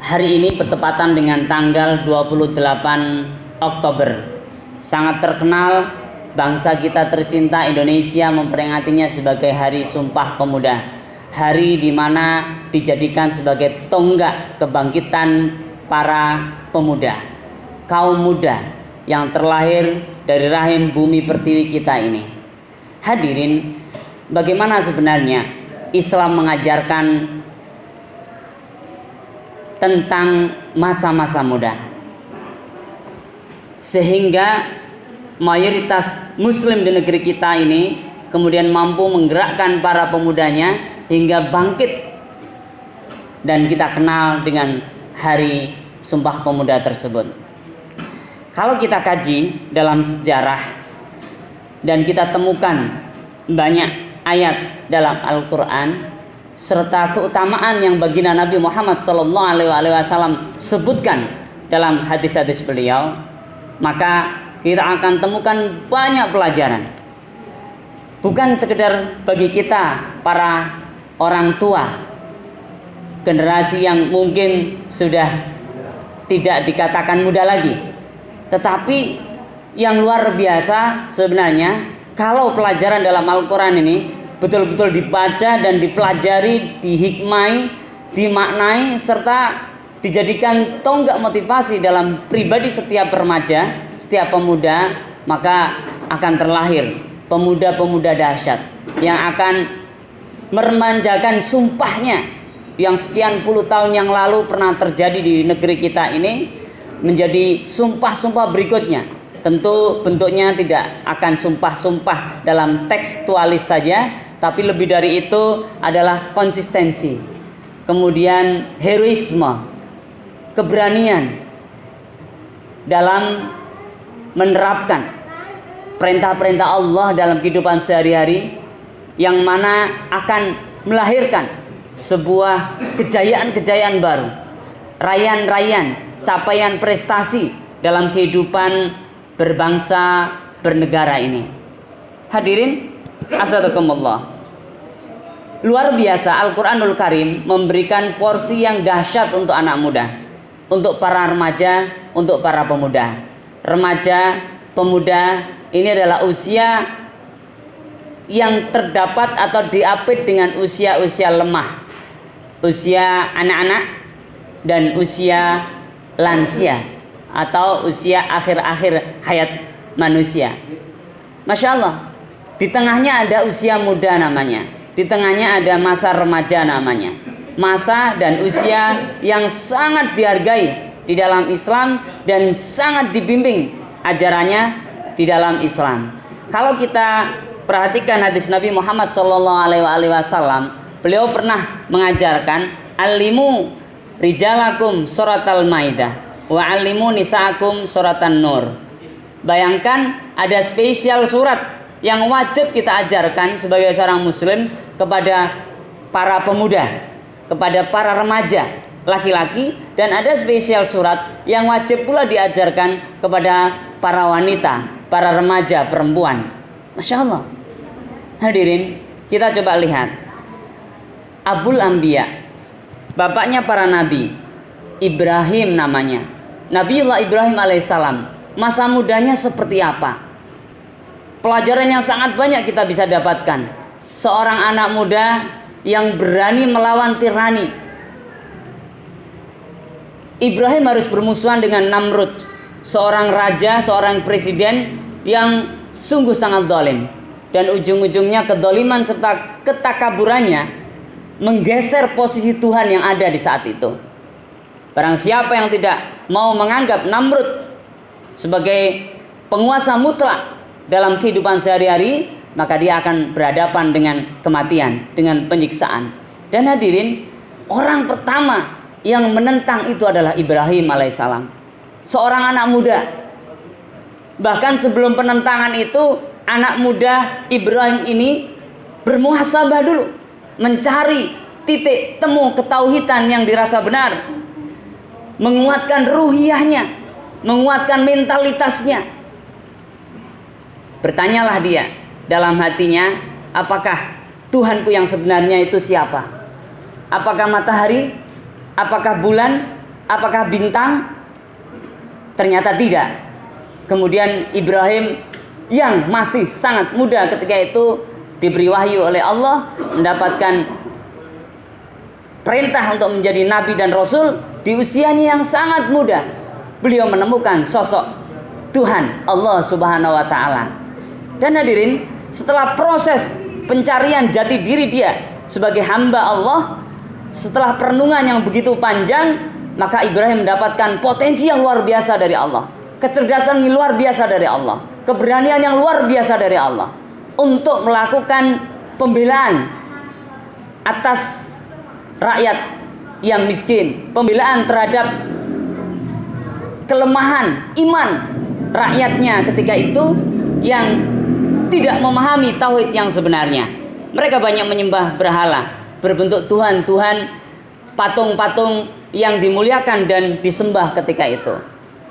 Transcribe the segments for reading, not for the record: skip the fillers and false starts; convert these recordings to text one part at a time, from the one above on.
Hari ini bertepatan dengan tanggal 28 Oktober. Sangat terkenal, bangsa kita tercinta Indonesia memperingatinya sebagai Hari Sumpah Pemuda. Hari di mana dijadikan sebagai tonggak kebangkitan para pemuda, kaum muda yang terlahir dari rahim bumi pertiwi kita ini. Hadirin, bagaimana sebenarnya Islam mengajarkan tentang masa-masa muda, sehingga mayoritas muslim di negeri kita ini kemudian mampu menggerakkan para pemudanya hingga bangkit, dan kita kenal dengan Hari Sumpah Pemuda tersebut. Kalau kita kaji dalam sejarah dan kita temukan banyak ayat dalam Al-Quran serta keutamaan yang baginda Nabi Muhammad SAW sebutkan dalam hadis-hadis beliau, maka kita akan temukan banyak pelajaran. Bukan sekedar bagi kita para orang tua, generasi yang mungkin sudah tidak dikatakan muda lagi, tetapi yang luar biasa sebenarnya kalau pelajaran dalam Al-Quran ini betul-betul dibaca dan dipelajari, dihikmai, dimaknai, serta dijadikan tonggak motivasi dalam pribadi setiap remaja, setiap pemuda, maka akan terlahir pemuda-pemuda dahsyat yang akan meremanjakan sumpahnya yang sekian puluh tahun yang lalu pernah terjadi di negeri kita ini menjadi sumpah-sumpah berikutnya. Tentu bentuknya tidak akan sumpah-sumpah dalam tekstualis saja, tapi lebih dari itu adalah konsistensi, kemudian heroisme, keberanian dalam menerapkan perintah-perintah Allah dalam kehidupan sehari-hari, yang mana akan melahirkan sebuah kejayaan-kejayaan baru, raihan-raihan, capaian prestasi dalam kehidupan berbangsa bernegara ini. Hadirin azakumullah, luar biasa Al-Quranul Karim memberikan porsi yang dahsyat untuk anak muda, untuk para remaja, untuk para pemuda. Remaja, pemuda ini adalah usia yang terdapat atau diapit dengan usia-usia lemah, usia anak-anak dan usia lansia atau usia akhir-akhir hayat manusia. Masya Allah, di tengahnya ada usia muda namanya, di tengahnya ada masa remaja namanya, masa dan usia yang sangat dihargai di dalam Islam dan sangat dibimbing ajarannya di dalam Islam. Kalau kita perhatikan hadis Nabi Muhammad SAW, beliau pernah mengajarkan alimu rijalakum suratal maidah wa alimu nisaakum suratan nur. Bayangkan ada spesial surat yang wajib kita ajarkan sebagai seorang muslim kepada para pemuda, kepada para remaja laki-laki, dan ada spesial surat yang wajib pula diajarkan kepada para wanita, para remaja perempuan. Masya Allah. Hadirin, kita coba lihat Abul Anbiya, bapaknya para nabi, Ibrahim namanya. Nabiullah Ibrahim alaihissalam, masa mudanya seperti apa? Pelajaran yang sangat banyak kita bisa dapatkan. Seorang anak muda yang berani melawan tirani. Ibrahim harus bermusuhan dengan Namrud, seorang raja, seorang presiden yang sungguh sangat zalim, dan ujung-ujungnya kedoliman serta ketakaburannya menggeser posisi Tuhan yang ada di saat itu. Barang siapa yang tidak mau menganggap Namrud sebagai penguasa mutlak dalam kehidupan sehari-hari, maka dia akan berhadapan dengan kematian, dengan penyiksaan. Dan hadirin, orang pertama yang menentang itu adalah Ibrahim alaihissalam, seorang anak muda. Bahkan sebelum penentangan itu, anak muda Ibrahim ini bermuhasabah dulu, mencari titik temu ketauhidan yang dirasa benar, menguatkan ruhiyahnya, menguatkan mentalitasnya. Bertanyalah dia dalam hatinya, apakah Tuhanku yang sebenarnya itu siapa? Apakah matahari? Apakah bulan? Apakah bintang? Ternyata tidak. Kemudian Ibrahim yang masih sangat muda ketika itu diberi wahyu oleh Allah, mendapatkan perintah untuk menjadi nabi dan rasul di usianya yang sangat muda. Beliau menemukan sosok Tuhan Allah Subhanahu wa taala. Dan hadirin, setelah proses pencarian jati diri dia sebagai hamba Allah, setelah perenungan yang begitu panjang, maka Ibrahim mendapatkan potensi yang luar biasa dari Allah, kecerdasan yang luar biasa dari Allah, keberanian yang luar biasa dari Allah untuk melakukan pembelaan atas rakyat yang miskin, pembelaan terhadap kelemahan iman rakyatnya ketika itu yang tidak memahami tauhid yang sebenarnya. Mereka banyak menyembah berhala berbentuk Tuhan-Tuhan, patung-patung yang dimuliakan dan disembah ketika itu.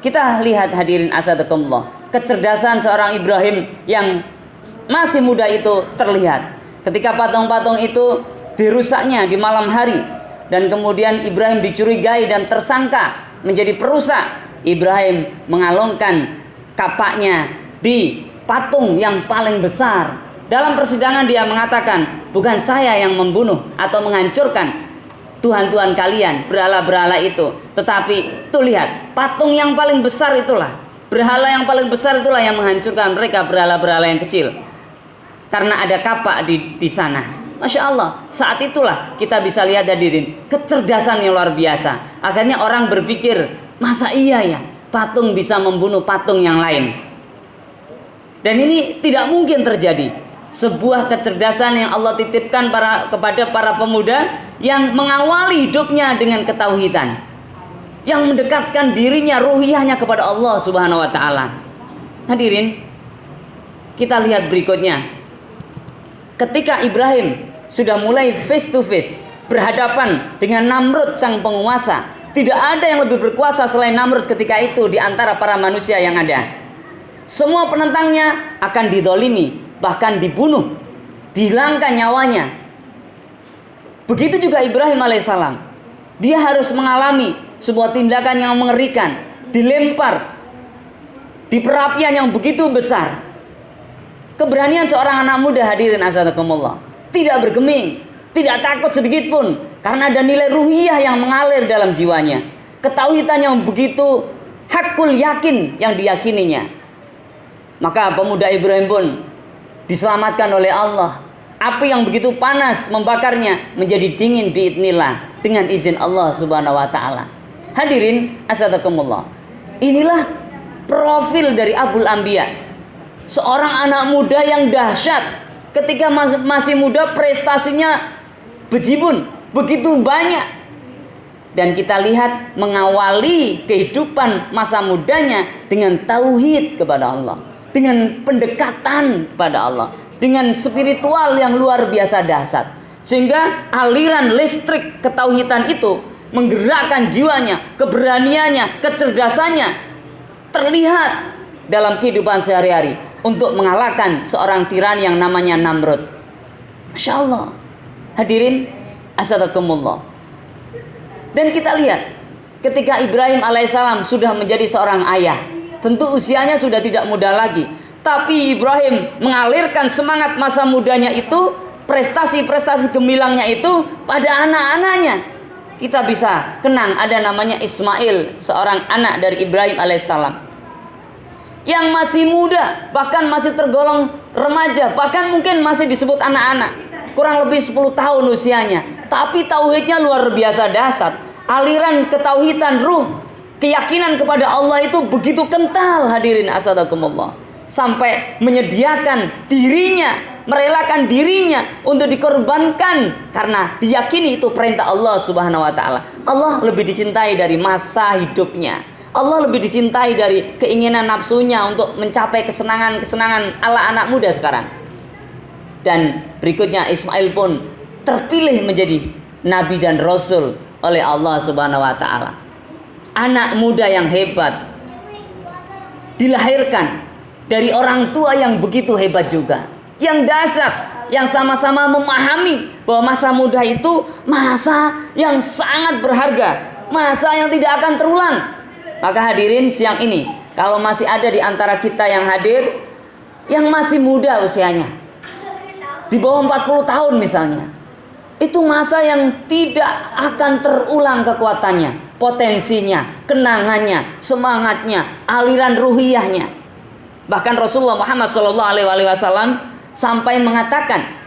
Kita lihat hadirin asadakumullah, kecerdasan seorang Ibrahim yang masih muda itu terlihat ketika patung-patung itu dirusaknya di malam hari, dan kemudian Ibrahim dicurigai dan tersangka menjadi perusak. Ibrahim mengalungkan kapaknya di patung yang paling besar. Dalam persidangan dia mengatakan, bukan saya yang membunuh atau menghancurkan Tuhan-Tuhan kalian, berhala-berhala itu, tetapi tuh lihat, patung yang paling besar itulah, berhala yang paling besar itulah yang menghancurkan mereka, berhala-berhala yang kecil, karena ada kapak di sana. Masya Allah, saat itulah kita bisa lihat hadirin, kecerdasan yang luar biasa. Akhirnya orang berpikir, masa iya ya patung bisa membunuh patung yang lain? Dan ini tidak mungkin terjadi. Sebuah kecerdasan yang Allah titipkan kepada para pemuda yang mengawali hidupnya dengan ketauhidan, yang mendekatkan dirinya, ruhiyahnya kepada Allah Subhanahu wa taala. Hadirin, kita lihat berikutnya. Ketika Ibrahim sudah mulai face to face, berhadapan dengan Namrud sang penguasa, tidak ada yang lebih berkuasa selain Namrud ketika itu di antara para manusia yang ada. Semua penentangnya akan didolimi, bahkan dibunuh, dihilangkan nyawanya. Begitu juga Ibrahim alaihissalam. Dia harus mengalami sebuah tindakan yang mengerikan, dilempar di perapian yang begitu besar. Keberanian seorang anak muda hadirin azzakumullah, tidak bergeming, tidak takut sedikit pun, karena ada nilai ruhiyah yang mengalir dalam jiwanya, ketauhidan yang begitu hakul yakin yang diyakininya. Maka pemuda Ibrahim pun diselamatkan oleh Allah. Api yang begitu panas membakarnya menjadi dingin biidnillah dengan izin Allah Subhanahu wa taala. Hadirin asadakumullah, inilah profil dari Abul Anbiya, seorang anak muda yang dahsyat. Ketika masih muda prestasinya bejibun, begitu banyak. Dan kita lihat mengawali kehidupan masa mudanya dengan tauhid kepada Allah, dengan pendekatan kepada Allah, dengan spiritual yang luar biasa dahsyat, sehingga aliran listrik ketauhidan itu menggerakkan jiwanya, keberaniannya, kecerdasannya terlihat dalam kehidupan sehari-hari untuk mengalahkan seorang tiran yang namanya Namrud. Masya Allah, hadirin asadakumullah. Dan kita lihat ketika Ibrahim alaihissalam sudah menjadi seorang ayah, tentu usianya sudah tidak muda lagi, tapi Ibrahim mengalirkan semangat masa mudanya itu, prestasi-prestasi gemilangnya itu pada anak-anaknya. Kita bisa kenang ada namanya Ismail, seorang anak dari Ibrahim alaihissalam, yang masih muda, bahkan masih tergolong remaja, bahkan mungkin masih disebut anak-anak, kurang lebih 10 tahun usianya, tapi tauhidnya luar biasa dahsyat. Aliran ketauhidan ruh, keyakinan kepada Allah itu begitu kental hadirin asadakumullah, sampai menyediakan dirinya, merelakan dirinya untuk dikorbankan karena diyakini itu perintah Allah Subhanahu wa taala. Allah lebih dicintai dari masa hidupnya. Allah lebih dicintai dari keinginan nafsunya untuk mencapai kesenangan-kesenangan ala anak muda sekarang. Dan berikutnya Ismail pun terpilih menjadi nabi dan rasul oleh Allah Subhanahu wa taala. Anak muda yang hebat, dilahirkan dari orang tua yang begitu hebat juga, yang dahsyat, yang sama-sama memahami bahwa masa muda itu masa yang sangat berharga, Masa yang tidak akan terulang. Maka hadirin, siang ini kalau masih ada di antara kita yang hadir yang masih muda usianya, di bawah 40 tahun misalnya, itu masa yang tidak akan terulang kekuatannya, potensinya, kenangannya, semangatnya, aliran ruhiyahnya. Bahkan Rasulullah Muhammad SAW sampai mengatakan,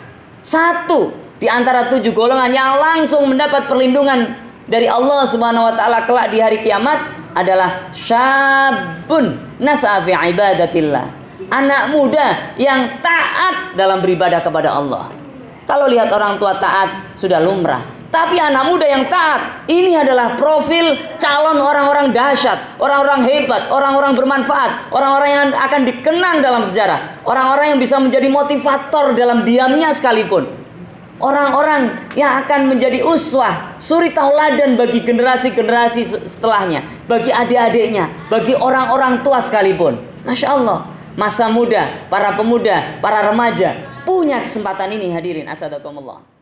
satu di antara 7 golongan yang langsung mendapat perlindungan dari Allah Subhanahu wa taala kelak di hari kiamat adalah syabun nas'a fi ibadatillah. Anak muda yang taat dalam beribadah kepada Allah. Kalau lihat orang tua taat sudah lumrah, tapi anak muda yang taat ini adalah profil calon orang-orang dahsyat, orang-orang hebat, orang-orang bermanfaat, orang-orang yang akan dikenang dalam sejarah, orang-orang yang bisa menjadi motivator dalam diamnya sekalipun. Orang-orang yang akan menjadi uswah, suri tauladan bagi generasi-generasi setelahnya, bagi adik-adiknya, bagi orang-orang tua sekalipun. Masya Allah, masa muda, para pemuda, para remaja punya kesempatan ini hadirin. Asadakumullah.